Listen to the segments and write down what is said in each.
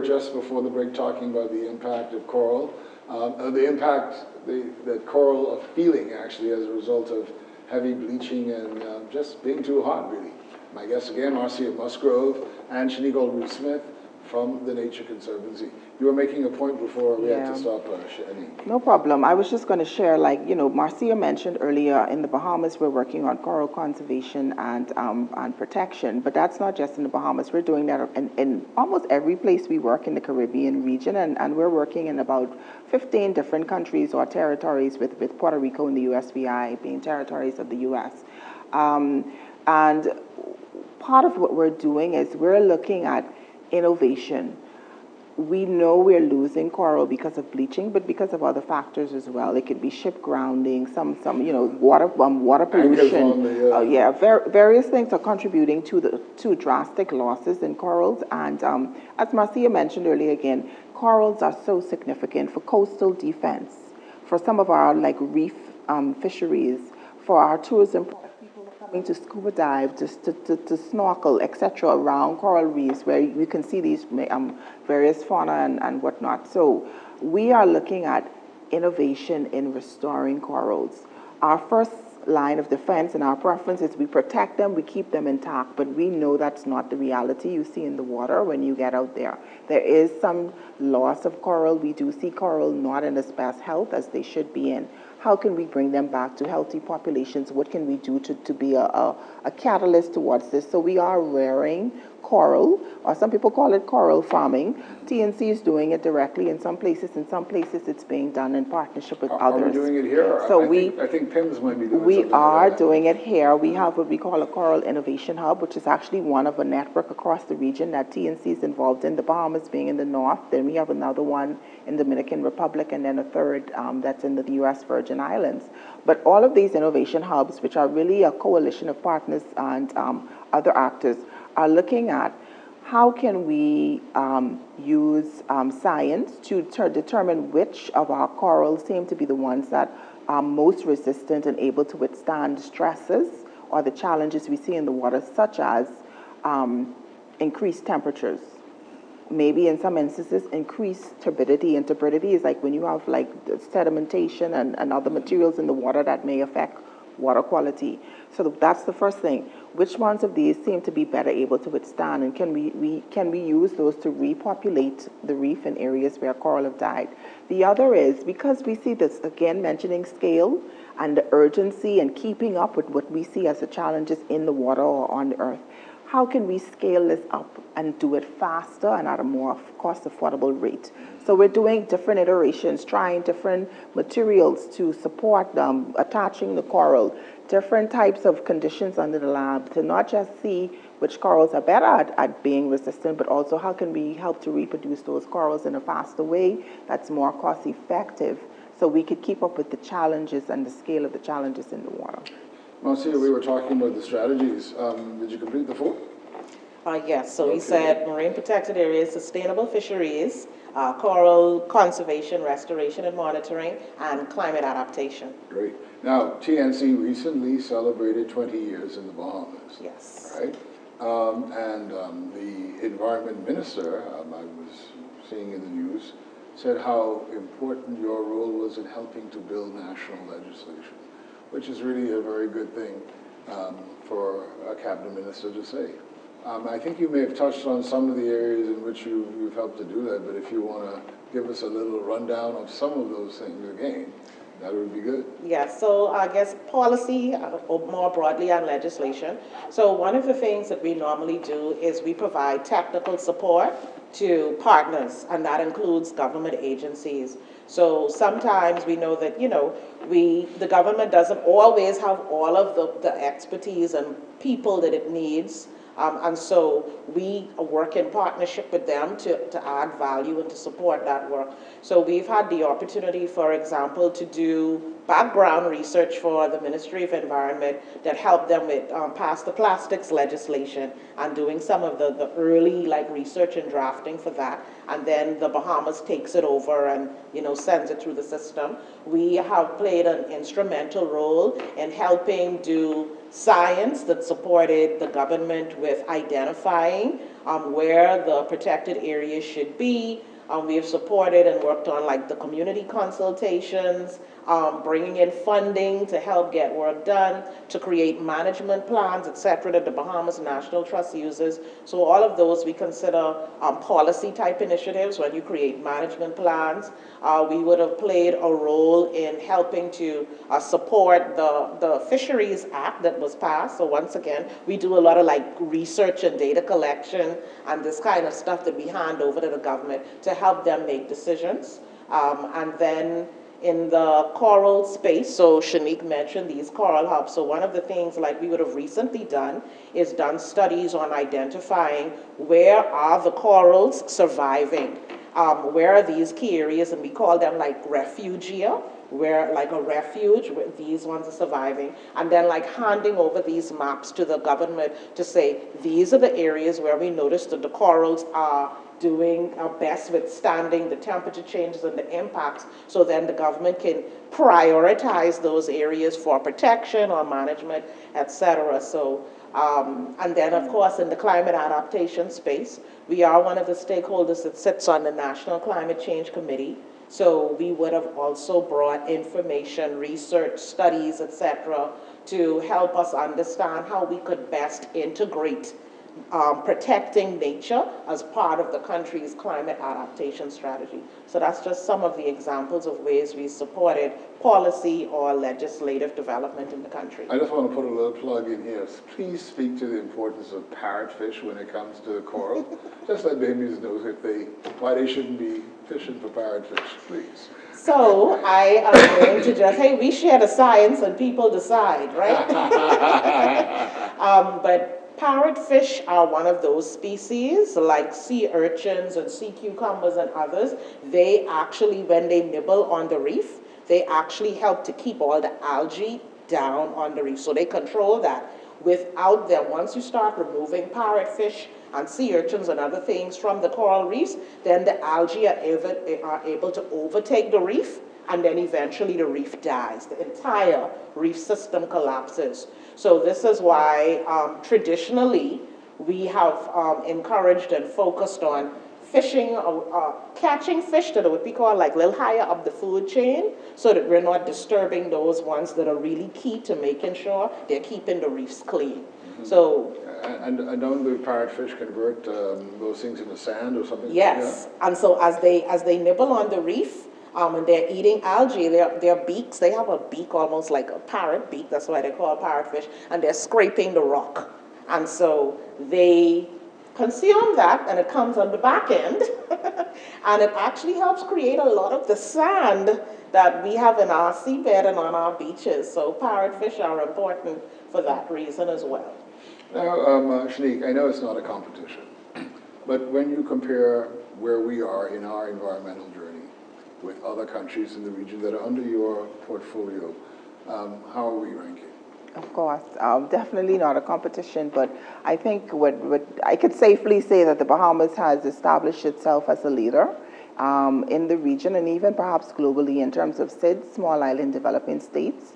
just before the break talking about the impact of coral, the impact that coral are feeling actually as a result of heavy bleaching and just being too hot, really. My guests again, Marcia Musgrove and Shanique Reed-Smith from the Nature Conservancy. You were making a point before we had to stop, Shanique. No problem. I was just going to share, like, you know, Marcia mentioned earlier, in the Bahamas, we're working on coral conservation and protection, but that's not just in the Bahamas. We're doing that in almost every place we work in the Caribbean region, and we're working in about 15 different countries or territories, with Puerto Rico and the USVI being territories of the US. And part of what we're doing is we're looking at innovation. We know we're losing coral because of bleaching, but because of other factors as well. It could be ship grounding, some you know, water pollution. Various things are contributing to drastic losses in corals. And as Marcia mentioned earlier, again, corals are so significant for coastal defense, for some of our like reef fisheries, for our tourism. Coming to scuba dive, to snorkel, etc., around coral reefs where you can see these various fauna and whatnot. So we are looking at innovation in restoring corals. Our first line of defense and our preference is we protect them, we keep them intact, but we know that's not the reality you see in the water when you get out there. There is some loss of coral. We do see coral not in as best health as they should be in. How can we bring them back to healthy populations? What can we do to be a catalyst towards this? So we are rearing coral, or some people call it coral farming. TNC is doing it directly in some places. In some places, it's being done in partnership with others. Are we doing it here? So I think PIMS might be doing something. We are doing it here. We have what we call a Coral Innovation Hub, which is actually one of a network across the region that TNC is involved in, the Bahamas being in the north. Then we have another one in the Dominican Republic, and then a third that's in the U.S. Virgin Islands. But all of these innovation hubs, which are really a coalition of partners and other actors, are looking at how can we use science to determine which of our corals seem to be the ones that are most resistant and able to withstand stresses or the challenges we see in the water, such as increased temperatures. Maybe in some instances, increased turbidity. And turbidity is like when you have like sedimentation and other materials in the water that may affect water quality. So that's the first thing. Which ones of these seem to be better able to withstand, and can we use those to repopulate the reef in areas where coral have died? The other is, because we see this, again, mentioning scale and the urgency and keeping up with what we see as the challenges in the water or on the earth, how can we scale this up and do it faster and at a more cost-affordable rate? So we're doing different iterations, trying different materials to support them, attaching the coral, different types of conditions under the lab to not just see which corals are better at being resistant, but also how can we help to reproduce those corals in a faster way that's more cost-effective, so we could keep up with the challenges and the scale of the challenges in the water. Marcia, we were talking about the strategies. Did you complete the four? Yes, so we said marine protected areas, sustainable fisheries, coral conservation, restoration and monitoring, and climate adaptation. Great. Now, TNC recently celebrated 20 years in the Bahamas. Yes. Right? The environment minister, I was seeing in the news, said how important your role was in helping to build national legislation, which is really a very good thing for a cabinet minister to say. I think you may have touched on some of the areas in which you've helped to do that, but if you want to give us a little rundown of some of those things again, that would be good. Yes, so I guess policy, or more broadly on legislation. So one of the things that we normally do is we provide technical support to partners, and that includes government agencies. So sometimes we know that, the government doesn't always have all of the expertise and people that it needs. And so we work in partnership with them to add value and to support that work. So we've had the opportunity, for example, to do background research for the Ministry of Environment that helped them with pass the plastics legislation and doing some of the early research and drafting for that. And then the Bahamas takes it over and sends it through the system. We have played an instrumental role in helping do science that supported the government with identifying where the protected areas should be. We have supported and worked on like the community consultations, bringing in funding to help get work done, to create management plans, et cetera, that the Bahamas National Trust uses. So all of those we consider policy type initiatives. When you create management plans, we would have played a role in helping to support the Fisheries Act that was passed. So once again, we do a lot of like research and data collection and this kind of stuff that we hand over to the government to help them make decisions. And then in the coral space, so Shanique mentioned these coral hubs. So one of the things like we would have recently done is done studies on identifying where are the corals surviving, where are these key areas, and we call them like refugia, where like a refuge, where these ones are surviving, and then like handing over these maps to the government to say, these are the areas where we noticed that the corals are doing best withstanding the temperature changes and the impacts, so then the government can prioritize those areas for protection or management, etc. So, and then of course in the climate adaptation space, we are one of the stakeholders that sits on the National Climate Change Committee. So we would have also brought information, research, studies, etc., to help us understand how we could best integrate protecting nature as part of the country's climate adaptation strategy. So that's just some of the examples of ways we supported policy or legislative development in the country. I just want to put a little plug in here. Please speak to the importance of parrotfish when it comes to coral. Just let babies know why they shouldn't be fishing for parrotfish, please. So I am going to just, hey, we share the science and people decide, right? But parrotfish are one of those species, like sea urchins and sea cucumbers and others. They actually, when they nibble on the reef, they actually help to keep all the algae down on the reef. So they control that. Without them, once you start removing parrotfish and sea urchins and other things from the coral reefs, then the algae are able to overtake the reef, and then eventually the reef dies. The entire reef system collapses. So this is why traditionally we have encouraged and focused on fishing, catching fish that are what we call like a little higher up the food chain, so that we're not disturbing those ones that are really key to making sure they're keeping the reefs clean. Mm-hmm. So, and don't the parrotfish convert those things into sand or something? Yes, yeah. And so as they nibble on the reef, and they're eating algae, their beaks, they have a beak almost like a parrot beak, that's why they call parrotfish, and they're scraping the rock. And so they consume that, and it comes on the back end, and it actually helps create a lot of the sand that we have in our seabed and on our beaches. So parrotfish are important for that reason as well. Now, Shanique, I know it's not a competition, but when you compare where we are in our environmental journey with other countries in the region that are under your portfolio, how are we ranking? Of course, definitely not a competition, but I think what I could safely say that the Bahamas has established itself as a leader in the region and even perhaps globally in terms of SIDS, Small Island Developing States.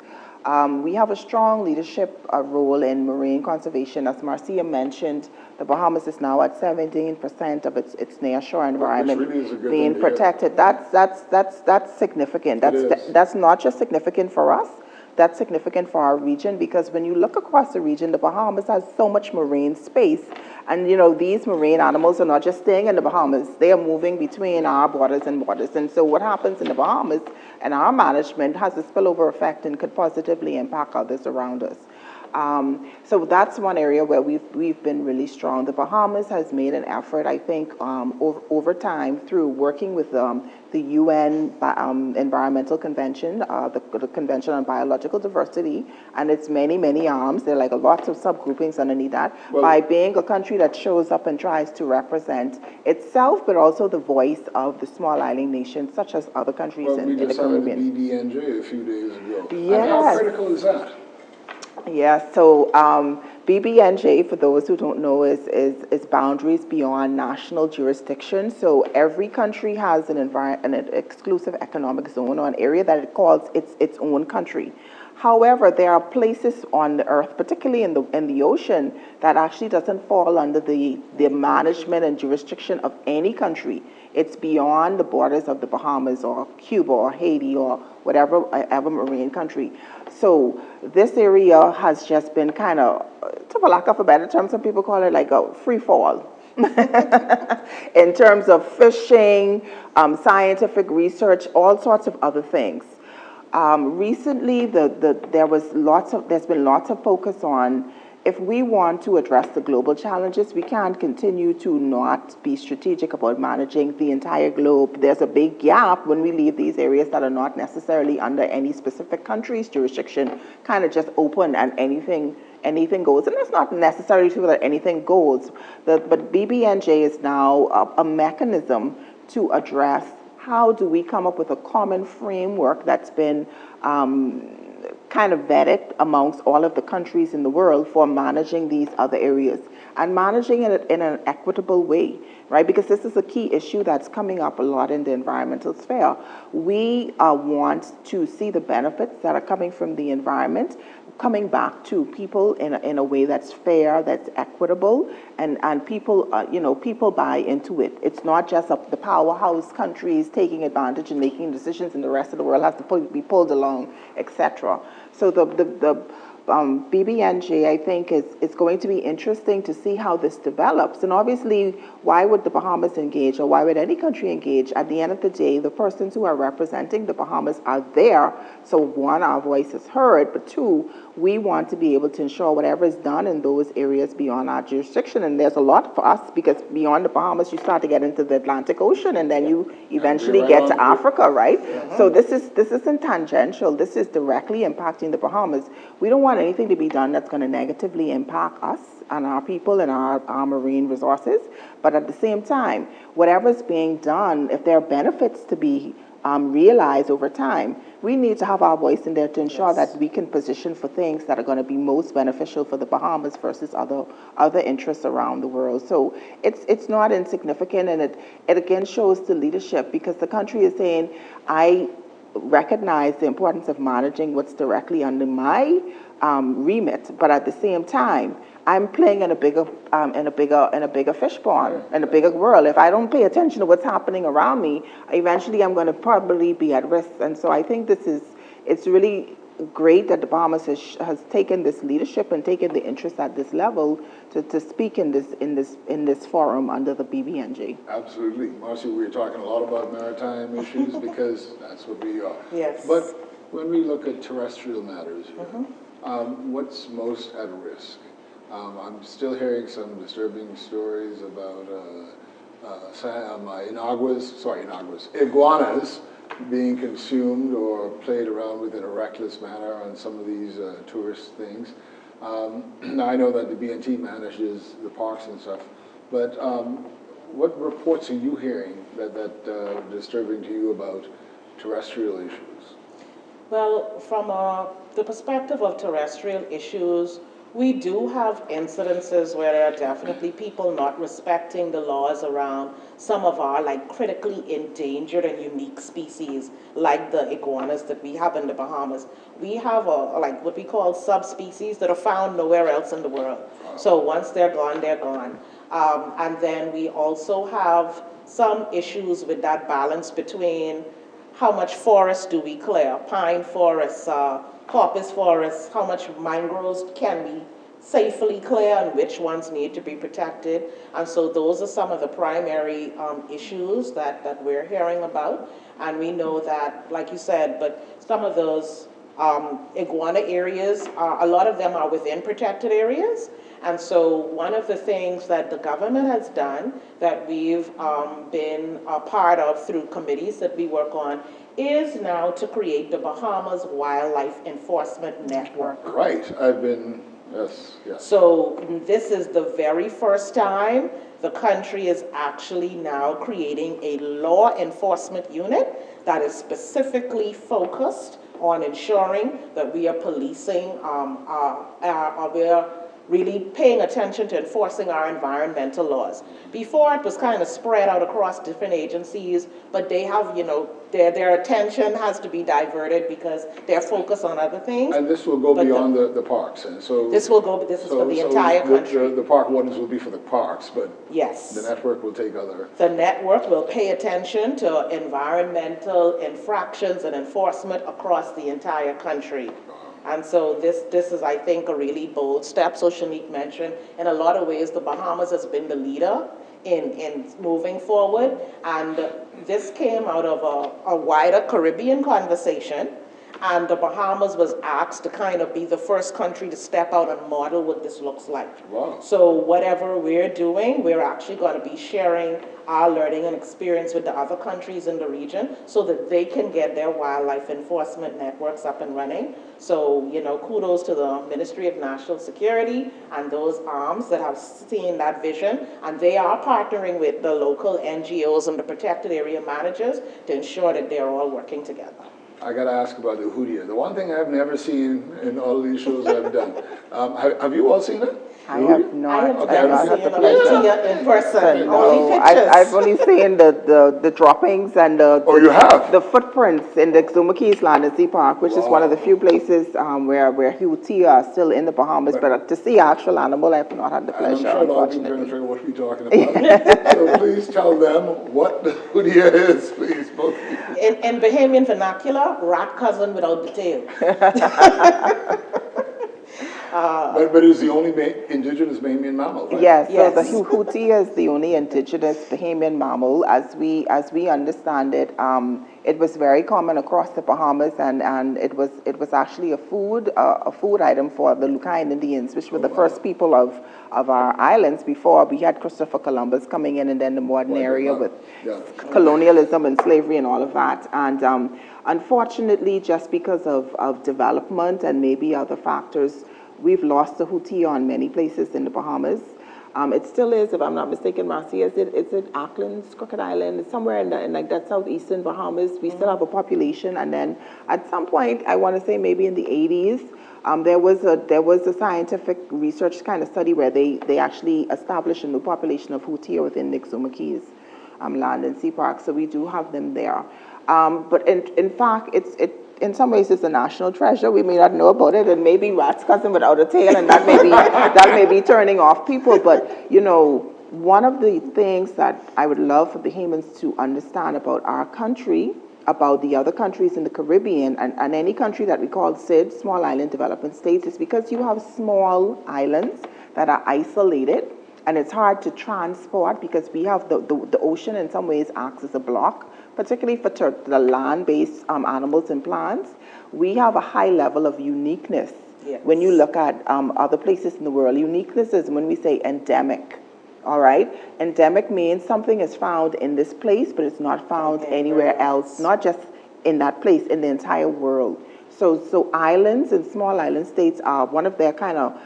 We have a strong leadership role in marine conservation. As Marcia mentioned, the Bahamas is now at 17% of its nearshore environment really being protected. That's significant. That's not just significant for us. That's significant for our region, because when you look across the region, the Bahamas has so much marine space. And you know, these marine animals are not just staying in the Bahamas, they are moving between our borders and borders. And so what happens in the Bahamas and our management has a spillover effect and could positively impact others around us. So that's one area where we've been really strong. The Bahamas has made an effort, I think, over time through working with the UN Environmental Convention, the Convention on Biological Diversity, and its many arms. There are like lots of subgroupings underneath that, by being a country that shows up and tries to represent itself, but also the voice of the small island nations, such as other countries in the Caribbean. We just signed BBNJ a few days ago. Yes. And how critical is that? Yeah, so BBNJ, for those who don't know, is boundaries beyond national jurisdiction. So every country has an exclusive economic zone or an area that it calls its own country. However, there are places on the earth, particularly in the ocean, that actually doesn't fall under the management and jurisdiction of any country. It's beyond the borders of the Bahamas or Cuba or Haiti or whatever ever marine country. So this area has just been kind of, for lack of a better term, some people call it like a free fall. In terms of fishing, scientific research, all sorts of other things. Recently, there's been lots of focus on, if we want to address the global challenges, we can't continue to not be strategic about managing the entire globe. There's a big gap when we leave these areas that are not necessarily under any specific country's jurisdiction, kind of just open and anything goes. And that's not necessarily true that anything goes, but BBNJ is now a mechanism to address how do we come up with a common framework that's been kind of vetted amongst all of the countries in the world for managing these other areas and managing it in an equitable way, right? Because this is a key issue that's coming up a lot in the environmental sphere. We want to see the benefits that are coming from the environment coming back to people in a way that's fair, that's equitable, and people, people buy into it. It's not just the powerhouse countries taking advantage and making decisions, and the rest of the world has to be pulled along, etc. So the BBNJ, I think, is going to be interesting to see how this develops. And obviously, why would the Bahamas engage, or why would any country engage? At the end of the day, the persons who are representing the Bahamas are there. So one, our voice is heard, but two, we want to be able to ensure whatever is done in those areas beyond our jurisdiction. And there's a lot for us, because beyond the Bahamas, you start to get into the Atlantic Ocean, and then you eventually get to Africa, right? So this isn't tangential. This is directly impacting the Bahamas. We don't want anything to be done that's going to negatively impact us and our people and our marine resources. But at the same time, whatever's being done, if there are benefits to be realized over time, we need to have our voice in there to ensure that we can position for things that are going to be most beneficial for the Bahamas versus other interests around the world. So it's not insignificant, and it again shows the leadership, because the country is saying, I recognize the importance of managing what's directly under my remit, but at the same time, I'm playing in a bigger fish pond, in a bigger world. If I don't pay attention to what's happening around me, eventually I'm going to probably be at risk. And so I think it's really great that the Bahamas has taken this leadership and taken the interest at this level to speak in this forum under the BBNJ. Absolutely. Marcy, we were talking a lot about maritime issues because that's what we are. Yes. But when we look at terrestrial matters here, what's most at risk? I'm still hearing some disturbing stories about iguanas being consumed or played around with in a reckless manner on some of these tourist things. Now I know that the BNT manages the parks and stuff, but what reports are you hearing that disturbing to you about terrestrial issues? Well, from the perspective of terrestrial issues, we do have incidences where there are definitely people not respecting the laws around some of our critically endangered and unique species, like the iguanas that we have in the Bahamas. We have what we call subspecies that are found nowhere else in the world. So once they're gone, they're gone. And then we also have some issues with that balance between how much forest do we clear, pine forests, coppice forests, how much mangroves can we safely clear and which ones need to be protected. And so those are some of the primary issues that we're hearing about. And we know that, like you said, but some of those iguana areas, a lot of them are within protected areas. And so one of the things that the government has done that we've been a part of through committees that we work on is now to create the Bahamas Wildlife Enforcement Network. Right, yes. So this is the very first time the country is actually now creating a law enforcement unit that is specifically focused on ensuring that we are policing, we are really paying attention to enforcing our environmental laws. Before, it was kind of spread out across different agencies, but they have, their attention has to be diverted because they're focused on other things. And this will go But beyond the parks, and so... This is for the entire country. The park wardens will be for the parks, but Yes. the network will take other... The network will pay attention to environmental infractions and enforcement across the entire country. And so this is, I think, a really bold step. So Shanique mentioned, in a lot of ways, the Bahamas has been the leader in moving forward. And this came out of a wider Caribbean conversation. And the Bahamas was asked to kind of be the first country to step out and model what this looks like. Wow. So whatever we're doing, we're actually going to be sharing our learning and experience with the other countries in the region so that they can get their wildlife enforcement networks up and running. So, kudos to the Ministry of National Security and those arms that have seen that vision. And they are partnering with the local NGOs and the protected area managers to ensure that they're all working together. I got to ask about the Hoodia. The one thing I've never seen in all these shows I've done. Have you all seen it? I have not. I have Okay, never had seen the a pleasure. Hoodia in person, No, only pictures. I've only seen the droppings and Oh, you have? the footprints in the Exuma Keys Land and Sea Park, which is one of the few places where Hutia are still in the Bahamas. But to see actual animal, I've not had the And I'm pleasure, sure a lot of people are trying to unfortunately. figure out what we're talking about. So please tell them what the Hoodia is, please, both of you. In Bahamian vernacular, rat cousin without the tail. But it's the only indigenous Bahamian mammal, right? Yes, so the Yes. Hutia is the only indigenous Bahamian mammal. As we understand it, it was very common across the Bahamas, and it was actually a food item for the Lucayan Indians, which were the first people of our islands before we had Christopher Columbus coming in, and then the modern area with colonialism and slavery and all of that. And unfortunately, just because of development and maybe other factors, we've lost the Hootia on many places in the Bahamas. It still is, if I'm not mistaken, Marcia, is it Auckland's Crooked Island? It's somewhere in like that southeastern Bahamas. We still have a population, and then at some point, I want to say maybe in the 80s, there was a scientific research kind of study where they actually established a new population of Hootia within the Exuma Keys Land and Sea Park. So we do have them there. But in fact, in some ways, it's a national treasure. We may not know about it, and maybe rat's cousin without a tail, and that may be turning off people. But one of the things that I would love for Bahamians to understand about our country, about the other countries in the Caribbean, and any country that we call SID, Small Island Development States, is because you have small islands that are isolated, and it's hard to transport because we have the ocean in some ways acts as a block, particularly for the land-based animals and plants. We have a high level of uniqueness. Yes. When you look at other places in the world. Uniqueness is when we say endemic, all right? Endemic means something is found in this place, but it's not found anywhere else, not just in that place, in the entire world. So islands and small island states are one of their kind of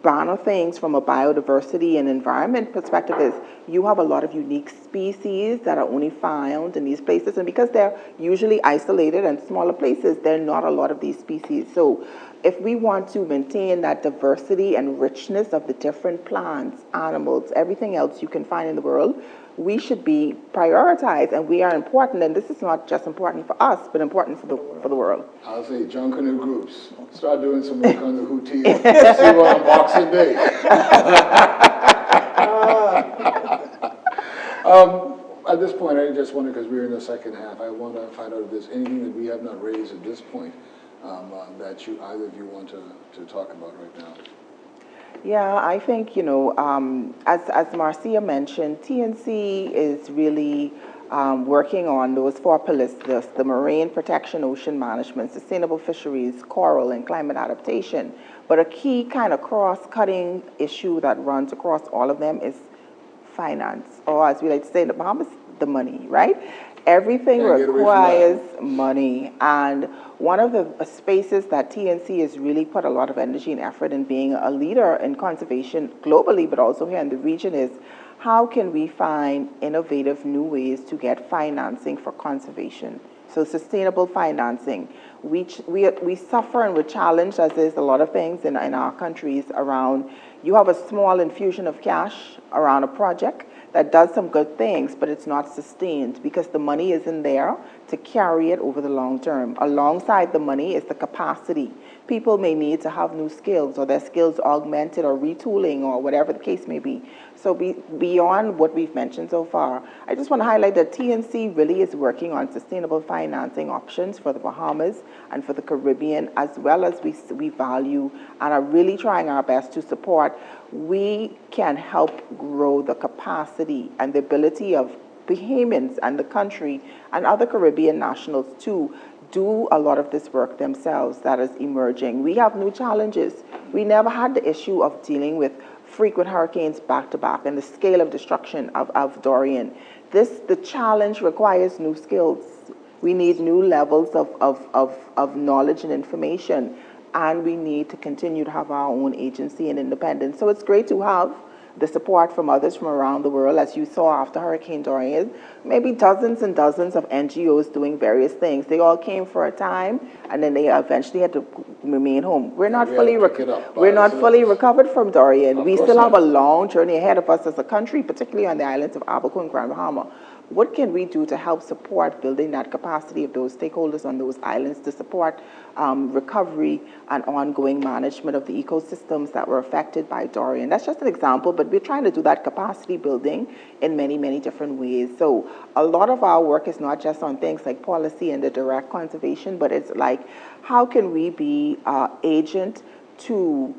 banner things from a biodiversity and environment perspective is you have a lot of unique species that are only found in these places, and because they're usually isolated and smaller places, there are not a lot of these species. So if we want to maintain that diversity and richness of the different plants, animals, everything else you can find in the world, we should be prioritized, and we are important, and this is not just important for us, but important for the world. I'll say junk canoe groups. Start doing some work on the Hootia. See what on Boxing Day. At this point, I just wonder, because we're in the second half, I want to find out if there's anything that we have not raised at this point that either of you want to talk about right now. Yeah, I think, as Marcia mentioned, TNC is really working on those 4 pillars, the marine protection, ocean management, sustainable fisheries, coral, and climate adaptation. But a key kind of cross-cutting issue that runs across all of them is finance, or as we like to say in the Bahamas, the money, right? Everything requires money, and one of the spaces that TNC has really put a lot of energy and effort in being a leader in conservation globally, but also here in the region, is how can we find innovative new ways to get financing for conservation? So sustainable financing. We suffer and we're challenged, as is a lot of things in our countries, around you have a small infusion of cash around a project that does some good things, but it's not sustained because the money isn't there to carry it over the long term. Alongside the money is the capacity. People may need to have new skills or their skills augmented or retooling or whatever the case may be. So beyond what we've mentioned so far, I just want to highlight that TNC really is working on sustainable financing options for the Bahamas and for the Caribbean, as well as we value and are really trying our best to support. We can help grow the capacity and the ability of Bahamians and the country and other Caribbean nationals to do a lot of this work themselves that is emerging. We have new challenges. We never had the issue of dealing with frequent hurricanes back to back and the scale of destruction of Dorian. The challenge requires new skills. We need new levels of knowledge and information, and we need to continue to have our own agency and independence. So it's great to have the support from others from around the world, as you saw after Hurricane Dorian, maybe dozens and dozens of NGOs doing various things. They all came for a time, and then they eventually had to remain home. We're not fully recovered from Dorian. We still have a long journey ahead of us as a country, particularly on the islands of Abaco and Grand Bahama. What can we do to help support building that capacity of those stakeholders on those islands to support recovery and ongoing management of the ecosystems that were affected by Dorian? That's just an example, but we're trying to do that capacity building in many, many different ways. So a lot of our work is not just on things like policy and the direct conservation, but it's like, how can we be an agent to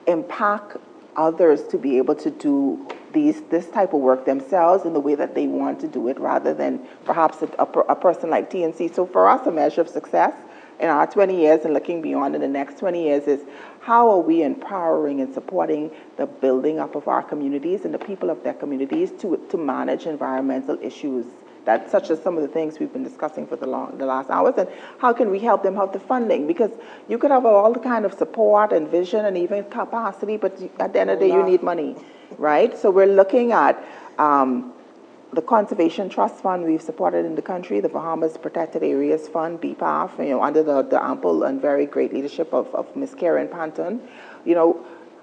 impact others to be able to do this type of work themselves in the way that they want to do it, rather than perhaps a person like TNC. So for us, a measure of success in our 20 years and looking beyond in the next 20 years is how are we empowering and supporting the building up of our communities and the people of their communities to manage environmental issues, that such as some of the things we've been discussing for the last hours, and how can we help them have the funding? Because you could have all the kind of support and vision and even capacity, but at the end of the day, you need money, right? So we're looking at the Conservation Trust Fund we've supported in the country, the Bahamas Protected Areas Fund, BPAF, under the ample and very great leadership of Ms. Karen Panton.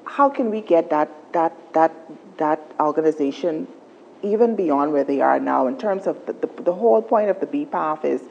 How can we get that organization even beyond where they are now, in terms of the whole point of the BPAF is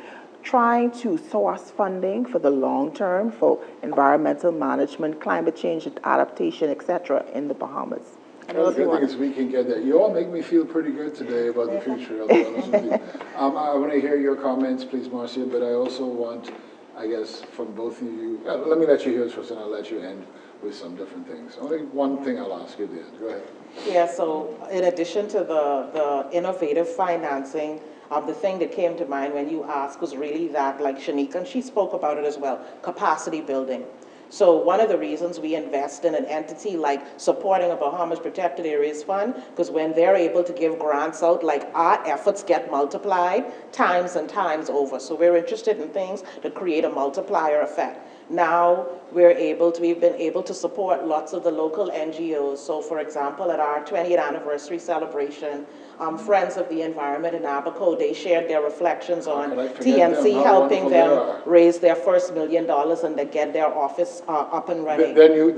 trying to source funding for the long term for environmental management, climate change adaptation, etc. in the Bahamas. The good thing is we can get that. You all make me feel pretty good today about the future, I'll be honest with you. I want to hear your comments, please, Marcia, but I also want, I guess, from both of you, let me let you hear this first and I'll let you end with some different things. Only one thing I'll ask you at the end. Go ahead. Yeah, so in addition to the innovative financing, the thing that came to mind when you asked was really that, like Shanika, and she spoke about it as well, capacity building. So one of the reasons we invest in an entity like supporting a Bahamas Protected Areas Fund, because when they're able to give grants out, like our efforts get multiplied times and times over. So we're interested in things to create a multiplier effect. Now we've been able to support lots of the local NGOs. So for example, at our 20th anniversary celebration, Friends of the Environment in Abaco, they shared their reflections on TNC helping them raise their first $1 million and then get their office up and running. Their new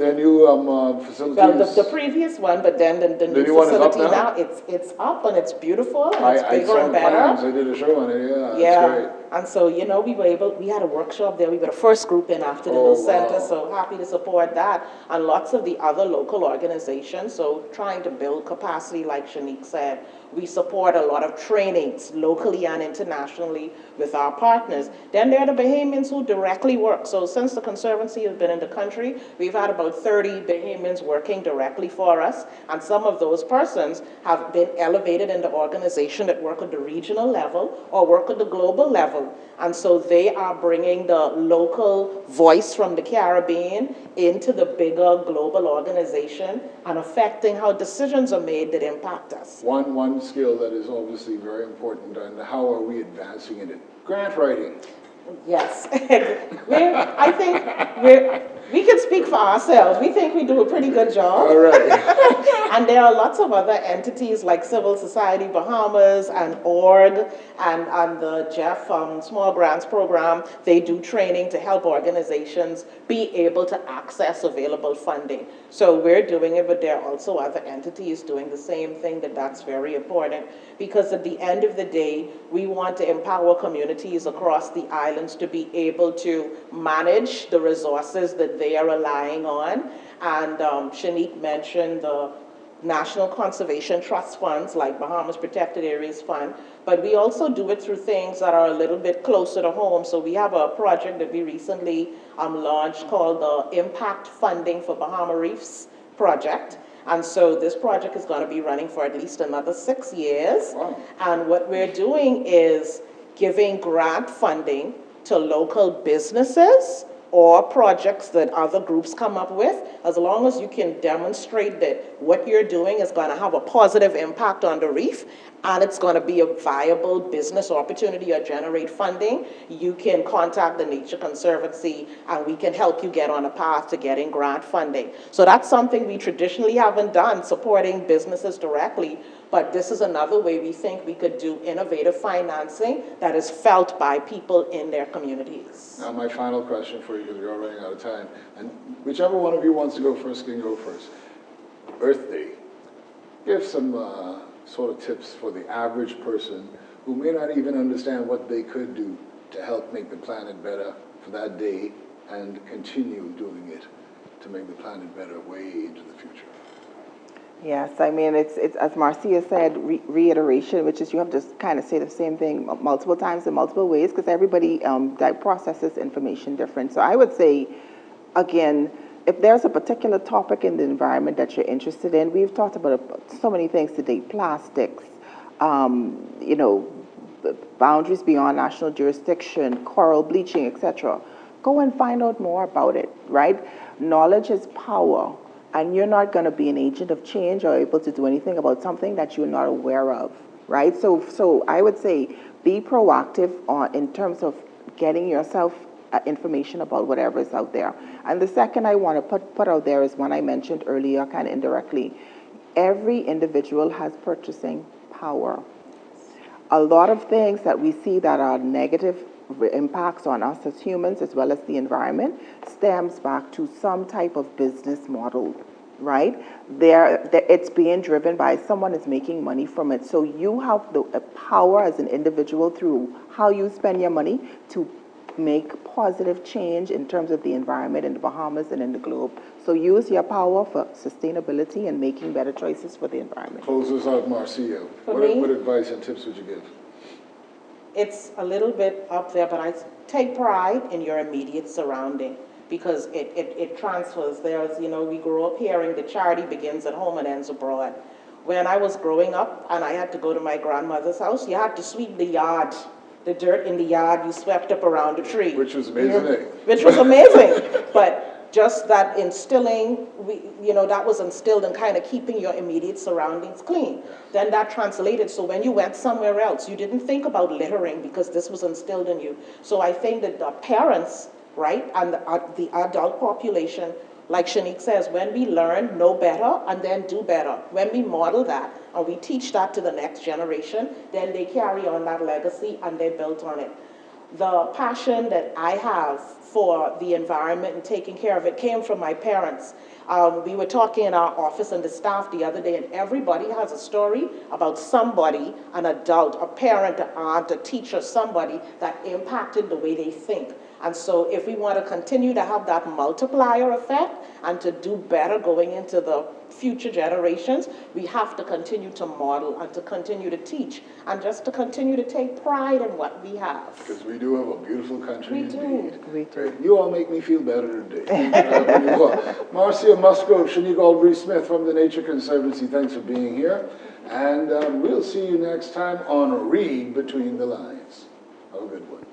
facilities? Well, the previous one, but then the new facility now, it's up and it's beautiful and it's bigger and better. I did a show on it, yeah. That's great. And so, we had a workshop there. We were the first group in after the new center, so happy to support that. And lots of the other local organizations, so trying to build capacity, like Shanique said. We support a lot of trainings locally and internationally with our partners. Then there are the Bahamians who directly work. So since the Conservancy has been in the country, we've had about 30 Bahamians working directly for us. And some of those persons have been elevated in the organization that work at the regional level or work at the global level. And so they are bringing the local voice from the Caribbean into the bigger global organization and affecting how decisions are made that impact us. One skill that is obviously very important, and how are we advancing in it? Grant writing. Yes. I think We can speak for ourselves. We think we do a pretty good job. All right. And there are lots of other entities like Civil Society Bahamas and ORG and the Jeff Small Grants Program. They do training to help organizations be able to access available funding. So we're doing it, but there are also other entities doing the same thing. That's very important, because at the end of the day, we want to empower communities across the islands to be able to manage the resources that they are relying on. And Shanique mentioned the National Conservation Trust funds like Bahamas Protected Areas Fund, but we also do it through things that are a little bit closer to home. So we have a project that we recently launched called the Impact Funding for Bahama Reefs project. And so this project is going to be running for at least another 6 years. Wow. And what we're doing is giving grant funding to local businesses or projects that other groups come up with, as long as you can demonstrate that what you're doing is going to have a positive impact on the reef and it's going to be a viable business opportunity or generate funding, you can contact the Nature Conservancy and we can help you get on a path to getting grant funding. So that's something we traditionally haven't done, supporting businesses directly, but this is another way we think we could do innovative financing that is felt by people in their communities. Now, my final question for you, because we're all running out of time, and whichever one of you wants to go first can go first. Earth Day. Give some sort of tips for the average person who may not even understand what they could do to help make the planet better for that day and continue doing it to make the planet better way into the future. Yes, I mean, it's as Marcia said, reiteration, which is you have to kind of say the same thing multiple times in multiple ways, because everybody that processes information different. So I would say, again, if there's a particular topic in the environment that you're interested in, we've talked about so many things today: plastics, you know, boundaries beyond national jurisdiction, coral bleaching, etc. Go and find out more about it, right? Knowledge is power. And you're not going to be an agent of change or able to do anything about something that you're not aware of, right? So I would say be proactive in terms of getting yourself information about whatever is out there. And the second I want to put out there is one I mentioned earlier, kind of indirectly. Every individual has purchasing power. A lot of things that we see that are negative impacts on us as humans as well as the environment stems back to some type of business model, right? It's being driven by someone is making money from it. So you have the power as an individual through how you spend your money to make positive change in terms of the environment in the Bahamas and in the globe. So use your power for sustainability and making better choices for the environment. Close us out, Marcia. What advice and tips would you give? It's a little bit up there, but I take pride in your immediate surrounding, because it transfers. There's, you know, we grew up hearing that charity begins at home and ends abroad. When I was growing up and I had to go to my grandmother's house, you had to sweep the yard. The dirt in the yard, you swept up around the tree. Which was amazing. Which was amazing. But just that instilling, that was instilled in kind of keeping your immediate surroundings clean. Then that translated, so when you went somewhere else, you didn't think about littering because this was instilled in you. So I think that the parents, right, and the adult population, like Shanique says, when we learn, know better, and then do better, when we model that, and we teach that to the next generation, then they carry on that legacy and they build on it. The passion that I have for the environment and taking care of it came from my parents. We were talking in our office and the staff the other day, and everybody has a story about somebody, an adult, a parent, an aunt, a teacher, somebody that impacted the way they think. And so if we want to continue to have that multiplier effect and to do better going into the future generations, we have to continue to model and to continue to teach and just to continue to take pride in what we have. Because we do have a beautiful country indeed. We do. You all make me feel better today. Marcia Musgrove, Shanique Albury-Smith from the Nature Conservancy, thanks for being here. And we'll see you next time on Reid Between the Lines. Have a good one.